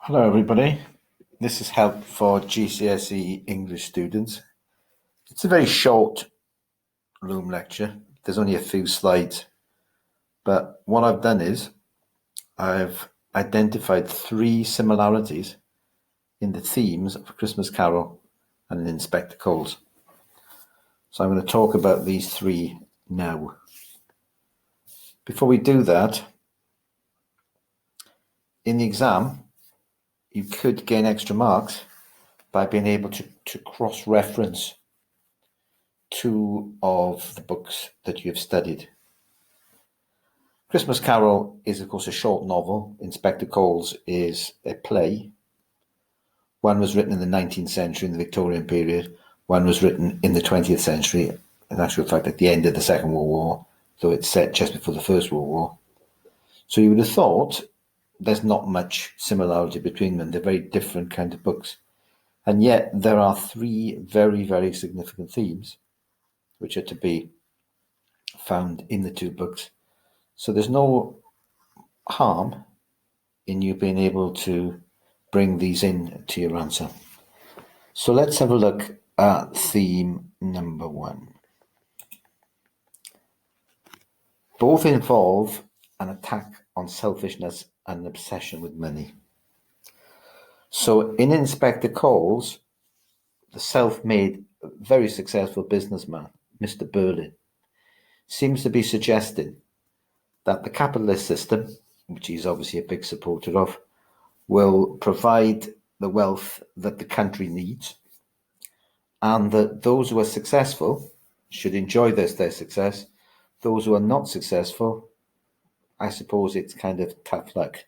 Hello everybody, this is help for GCSE English students. It's a very short room lecture, there's only a few slides, but what I've done is I've identified 3 similarities in the themes of A Christmas Carol and Inspector Calls. So I'm going to talk about these 3 now. Before we do that, in the exam, you could gain extra marks by being able to cross-reference 2 of the books that you've studied. Christmas Carol is, of course, a short novel. Inspector Calls is a play. One was written in the 19th century, in the Victorian period. One was written in the 20th century, in actual fact, at the end of the Second World War, though it's set just before the First World War. So you would have thought there's not much similarity between them. They're very different kind of books. And yet there are 3 very, very significant themes which are to be found in the 2 books. So there's no harm in you being able to bring these in to your answer. So let's have a look at theme number 1. Both involve an attack on selfishness and an obsession with money. So in Inspector Calls, the self-made, very successful businessman, Mr. Berlin, seems to be suggesting that the capitalist system, which he's obviously a big supporter of, will provide the wealth that the country needs, and that those who are successful should enjoy their success. Those who are not successful, I suppose it's kind of tough luck.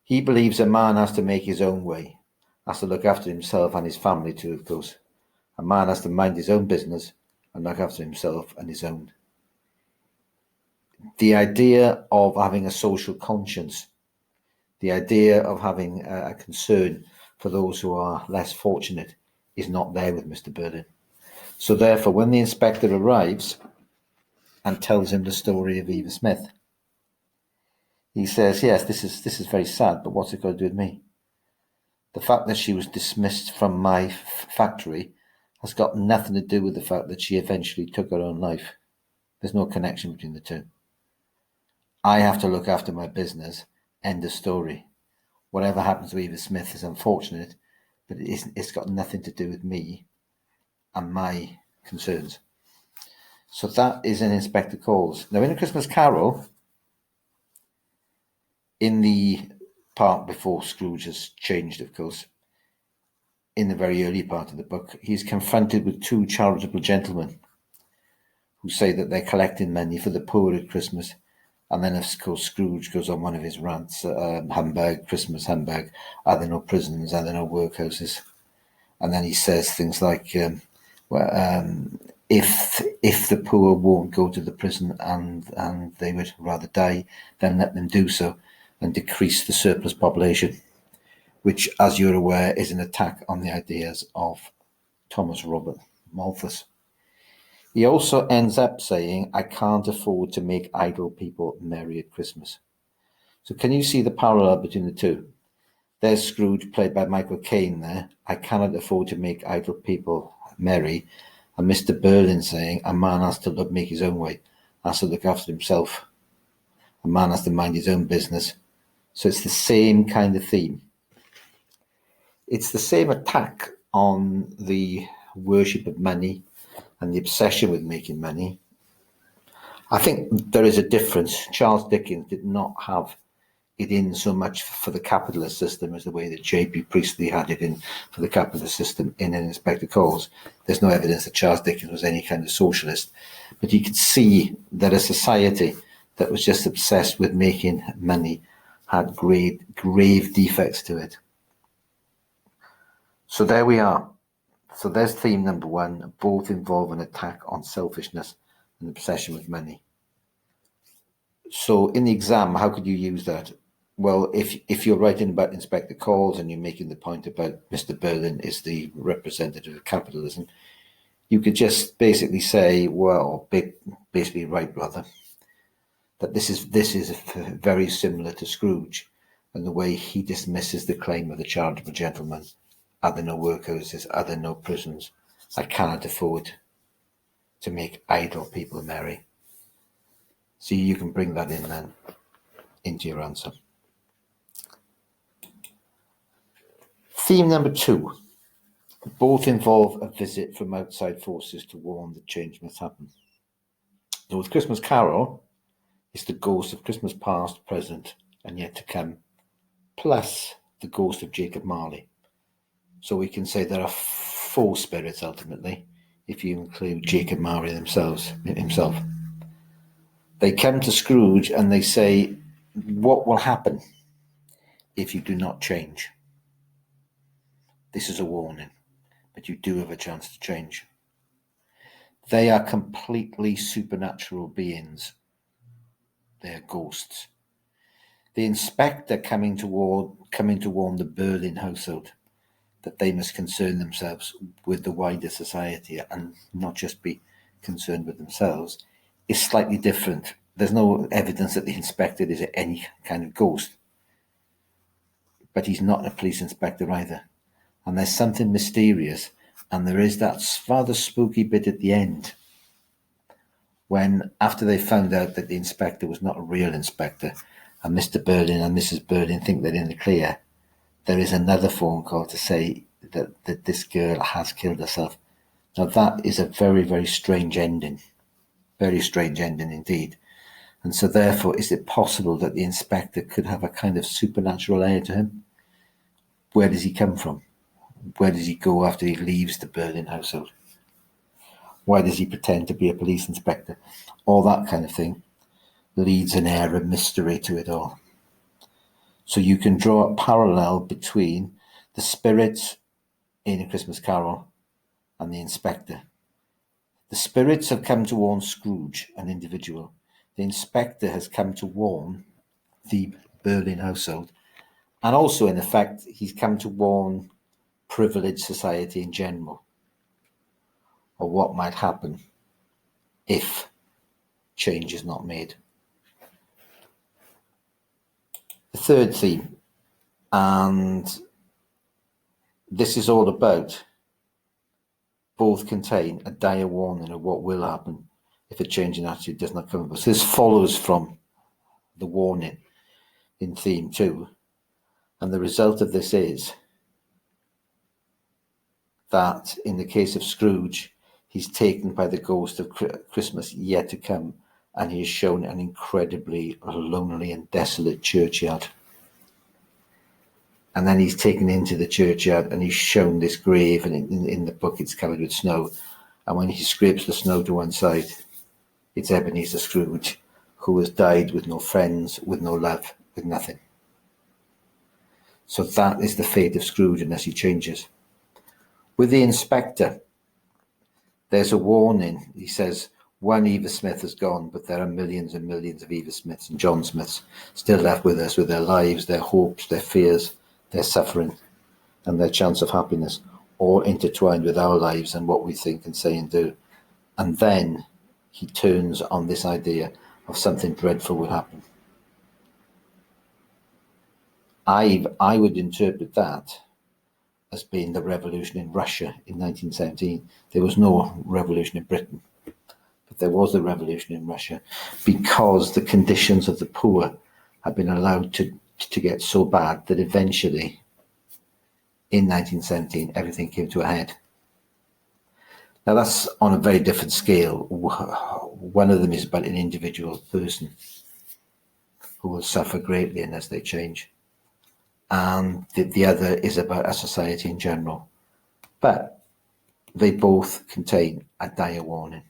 He believes a man has to make his own way, has to look after himself and his family too, of course. A man has to mind his own business and look after himself and his own. The idea of having a social conscience, the idea of having a concern for those who are less fortunate is not there with Mr. Berlin. So therefore, when the inspector arrives and tells him the story of Eva Smith, he says, yes, this is very sad, but what's it got to do with me? The fact that she was dismissed from my factory has got nothing to do with the fact that she eventually took her own life. There's no connection between the two. I have to look after my business, end of story. Whatever happens to Eva Smith is unfortunate, but it's got nothing to do with me and my concerns. So that is an Inspector Calls. Now in A Christmas Carol, in the part before Scrooge has changed, of course, in the very early part of the book, he's confronted with 2 charitable gentlemen who say that they're collecting money for the poor at Christmas. And then, of course, Scrooge goes on one of his rants, humbug, Christmas humbug, are there no prisons, are there no workhouses? And then he says things like, if the poor won't go to the prison and they would rather die, then let them do so and decrease the surplus population, which, as you're aware, is an attack on the ideas of Thomas Robert Malthus. He also ends up saying, I can't afford to make idle people merry at Christmas. So can you see the parallel between the 2? There's Scrooge, played by Michael Caine there. I cannot afford to make idle people merry. And Mr. Berlin saying, a man has to make his own way, has to look after himself. A man has to mind his own business. So it's the same kind of theme. It's the same attack on the worship of money and the obsession with making money. I think there is a difference. Charles Dickens did not have it in so much for the capitalist system as the way that J.P. Priestley had it in for the capitalist system in an Inspector Calls. There's no evidence that Charles Dickens was any kind of socialist, but you could see that a society that was just obsessed with making money had grave defects to it. So there we are. So there's theme number 1. Both involve an attack on selfishness and obsession with money. So in the exam, how could you use that? Well, if you're writing about Inspector Calls and you're making the point about Mr. Berlin is the representative of capitalism, you could just basically say, well, basically write rather, that this is very similar to Scrooge, and the way he dismisses the claim of the charitable gentleman. Are there no workhouses? Are there no prisons? I cannot afford to make idle people merry. See, you can bring that in then into your answer. Theme number 2. Both involve a visit from outside forces to warn that change must happen. So with Christmas Carol, it's the ghost of Christmas past, present, and yet to come, plus the ghost of Jacob Marley. So we can say there are 4 spirits ultimately, if you include Jacob Marley himself. They come to Scrooge and they say, what will happen if you do not change? This is a warning, but you do have a chance to change. They are completely supernatural beings. They are ghosts. The inspector coming to warn the Berlin household that they must concern themselves with the wider society and not just be concerned with themselves is slightly different. There's no evidence that the inspector is any kind of ghost, but he's not a police inspector either. And there's something mysterious, and there is that rather spooky bit at the end when, after they found out that the inspector was not a real inspector and Mr. Berlin and Mrs. Berlin think they're in the clear, there is another phone call to say that this girl has killed herself. Now that is a very, very strange ending. Very strange ending indeed. And so therefore, is it possible that the inspector could have a kind of supernatural air to him? Where does he come from? Where does he go after he leaves the Berlin household? Why does he pretend to be a police inspector? All that kind of thing leads an air of mystery to it all. So you can draw a parallel between the spirits in A Christmas Carol and the inspector. The spirits have come to warn Scrooge, an individual. The inspector has come to warn the Berlin household. And also, in effect, he's come to warn privileged society in general, or what might happen if change is not made. The third theme, and this is all about, both contain a dire warning of what will happen if a change in attitude does not come about. So this follows from the warning in theme 2, and the result of this is that in the case of Scrooge, he's taken by the ghost of Christmas yet to come, and he is shown an incredibly lonely and desolate churchyard. And then he's taken into the churchyard and he's shown this grave, and in the book it's covered with snow. And when he scrapes the snow to one side, it's Ebenezer Scrooge, who has died with no friends, with no love, with nothing. So that is the fate of Scrooge unless he changes. With the inspector, there's a warning. He says, one Eva Smith has gone, but there are millions and millions of Eva Smiths and John Smiths still left with us, with their lives, their hopes, their fears, their suffering, and their chance of happiness, all intertwined with our lives and what we think and say and do. And then he turns on this idea of something dreadful will happen. I would interpret that as being the revolution in Russia in 1917. There was no revolution in Britain, but there was a revolution in Russia because the conditions of the poor had been allowed to get so bad that eventually, in 1917, everything came to a head. Now that's on a very different scale. One of them is about an individual person who will suffer greatly unless they change. And the other is about a society in general. But they both contain a dire warning.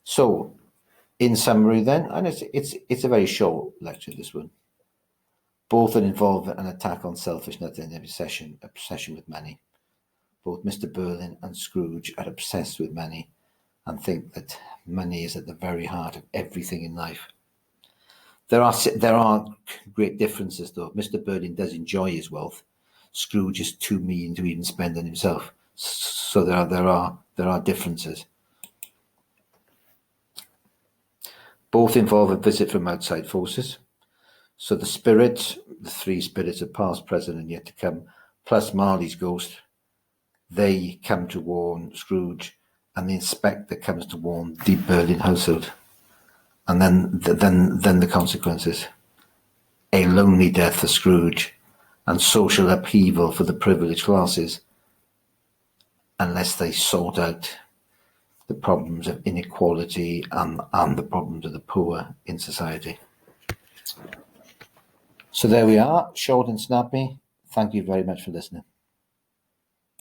So, in summary then, and it's a very short lecture, this one, both involve an attack on selfishness and obsession with money. Both Mr. Berlin and Scrooge are obsessed with money and think that money is at the very heart of everything in life. There are great differences, though. Mr. Berlin does enjoy his wealth. Scrooge is too mean to even spend on himself. So there are differences. Both involve a visit from outside forces. So the spirit, the three spirits of past, present, and yet to come, plus Marley's ghost, they come to warn Scrooge, and the inspector comes to warn the Berlin household. And then the consequences: a lonely death for Scrooge, and social upheaval for the privileged classes, unless they sort out the problems of inequality and the problems of the poor in society. So there we are, short and snappy. Thank you very much for listening.